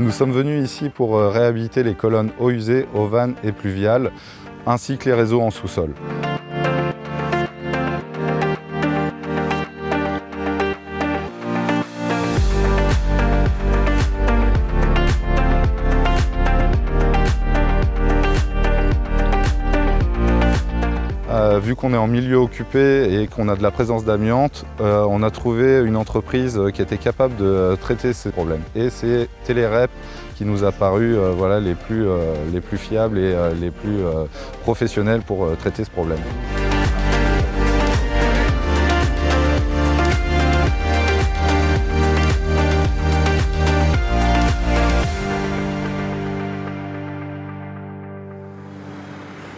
Nous sommes venus ici pour réhabiliter les colonnes eau usée, eau vanne et pluviales, ainsi que les réseaux en sous-sol. Vu qu'on est en milieu occupé et qu'on a de la présence d'amiante, on a trouvé une entreprise qui était capable de traiter ces problèmes. Et c'est Telerep qui nous a paru voilà, les plus fiables et les plus professionnels pour traiter ce problème.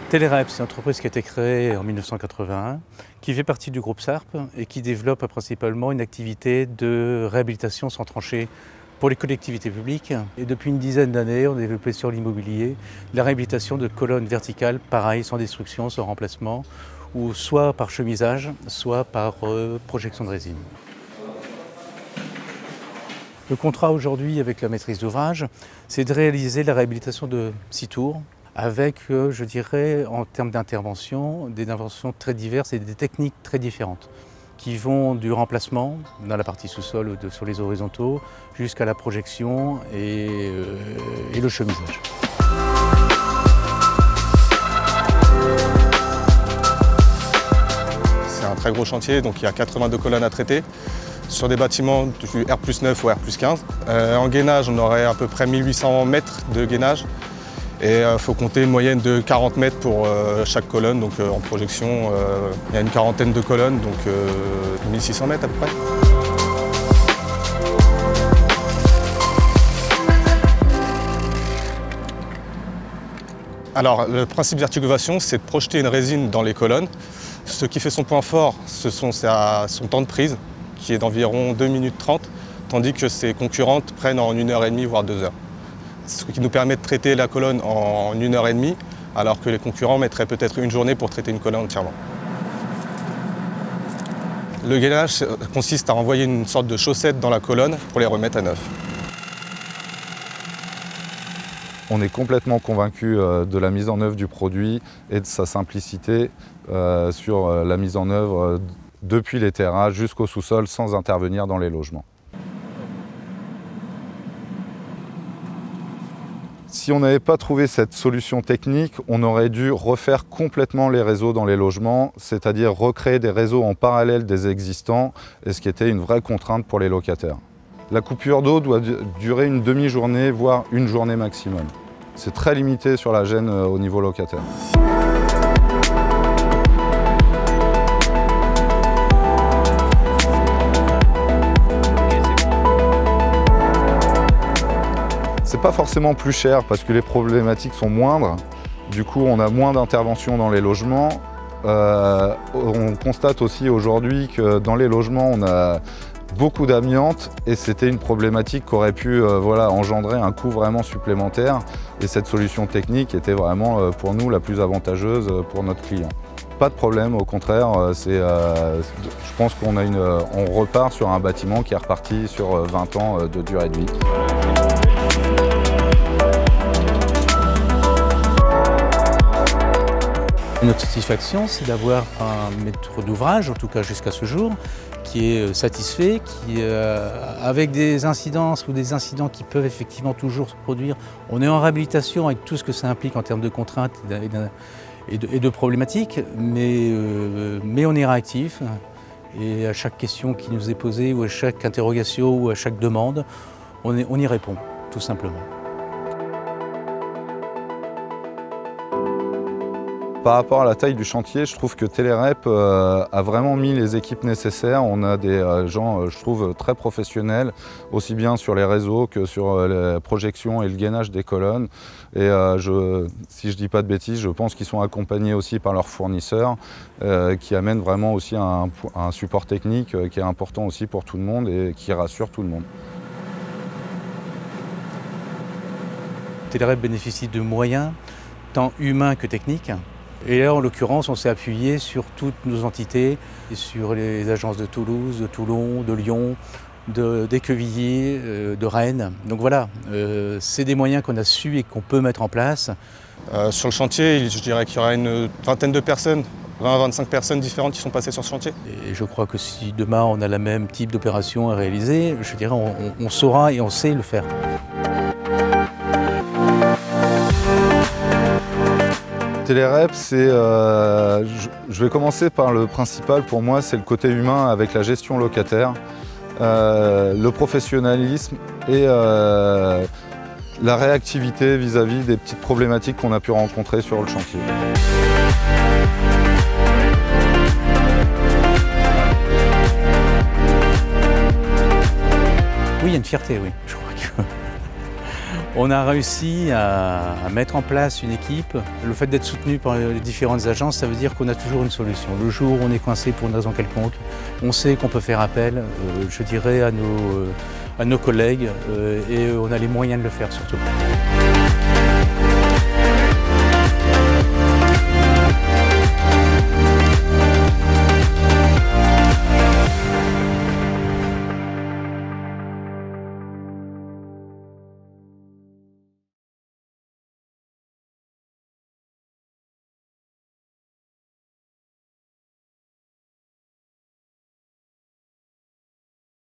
Telerep, c'est une entreprise qui a été créée en 1981, qui fait partie du groupe SARP et qui développe principalement une activité de réhabilitation sans tranchée pour les collectivités publiques. Et depuis une dizaine d'années, on a développé sur l'immobilier la réhabilitation de colonnes verticales, pareil, sans destruction, sans remplacement, ou soit par chemisage, soit par projection de résine. Le contrat aujourd'hui avec la maîtrise d'ouvrage, c'est de réaliser la réhabilitation de 6 tours, avec, je dirais, en termes d'intervention, des interventions très diverses et des techniques très différentes, qui vont du remplacement dans la partie sous-sol ou sur les horizontaux, jusqu'à la projection et le chemisage. C'est un très gros chantier, donc il y a 82 colonnes à traiter, sur des bâtiments du R+9 ou R+15. En gainage, on aurait à peu près 1800 mètres de gainage. Et il faut compter une moyenne de 40 mètres pour chaque colonne, donc en projection, il y a une quarantaine de colonnes, donc 1600 mètres à peu près. Alors, le principe d'articulation, c'est de projeter une résine dans les colonnes. Ce qui fait son point fort, ce sont son temps de prise, qui est d'environ 2 minutes 30, tandis que ses concurrentes prennent en 1h30, voire 2 heures. Ce qui nous permet de traiter la colonne en 1h30, alors que les concurrents mettraient peut-être une journée pour traiter une colonne entièrement. Le gainage consiste à envoyer une sorte de chaussette dans la colonne pour les remettre à neuf. On est complètement convaincu de la mise en œuvre du produit et de sa simplicité sur la mise en œuvre depuis les terrasses jusqu'au sous-sol sans intervenir dans les logements. Si on n'avait pas trouvé cette solution technique, on aurait dû refaire complètement les réseaux dans les logements, c'est-à-dire recréer des réseaux en parallèle des existants, et ce qui était une vraie contrainte pour les locataires. La coupure d'eau doit durer une demi-journée, voire une journée maximum. C'est très limité sur la gêne au niveau locataire. C'est pas forcément plus cher parce que les problématiques sont moindres. Du coup, on a moins d'interventions dans les logements. On constate aussi aujourd'hui que dans les logements, on a beaucoup d'amiante et c'était une problématique qui aurait pu engendrer un coût vraiment supplémentaire. Et cette solution technique était vraiment pour nous la plus avantageuse pour notre client. Pas de problème, au contraire, je pense qu'on repart sur un bâtiment qui est reparti sur 20 ans de durée de vie. Notre satisfaction, c'est d'avoir un maître d'ouvrage, en tout cas jusqu'à ce jour, qui est satisfait, avec des incidences ou des incidents qui peuvent effectivement toujours se produire. On est en réhabilitation avec tout ce que ça implique en termes de contraintes et de problématiques, mais on est réactif. Et à chaque question qui nous est posée, ou à chaque interrogation, ou à chaque demande, on y répond, tout simplement. Par rapport à la taille du chantier, je trouve que Telerep a vraiment mis les équipes nécessaires. On a des gens, je trouve, très professionnels, aussi bien sur les réseaux que sur la projection et le gainage des colonnes. Et si je ne dis pas de bêtises, je pense qu'ils sont accompagnés aussi par leurs fournisseurs, qui amènent vraiment aussi un support technique qui est important aussi pour tout le monde et qui rassure tout le monde. Telerep bénéficie de moyens, tant humains que techniques. Et là, en l'occurrence, on s'est appuyé sur toutes nos entités, sur les agences de Toulouse, de Toulon, de Lyon, d'Équevilly, de Rennes. Donc voilà, c'est des moyens qu'on a su et qu'on peut mettre en place. Sur le chantier, je dirais qu'il y aura une vingtaine de personnes, 20-25 personnes différentes qui sont passées sur ce chantier. Et je crois que si demain on a le même type d'opération à réaliser, je dirais on saura et on sait le faire. Télérep, je vais commencer par le principal pour moi, c'est le côté humain avec la gestion locataire, le professionnalisme et la réactivité vis-à-vis des petites problématiques qu'on a pu rencontrer sur le chantier. Oui, il y a une fierté, oui. Je crois qu'on a réussi à mettre en place une équipe. Le fait d'être soutenu par les différentes agences, ça veut dire qu'on a toujours une solution. Le jour où on est coincé pour une raison quelconque, on sait qu'on peut faire appel, je dirais, à nos collègues et on a les moyens de le faire surtout.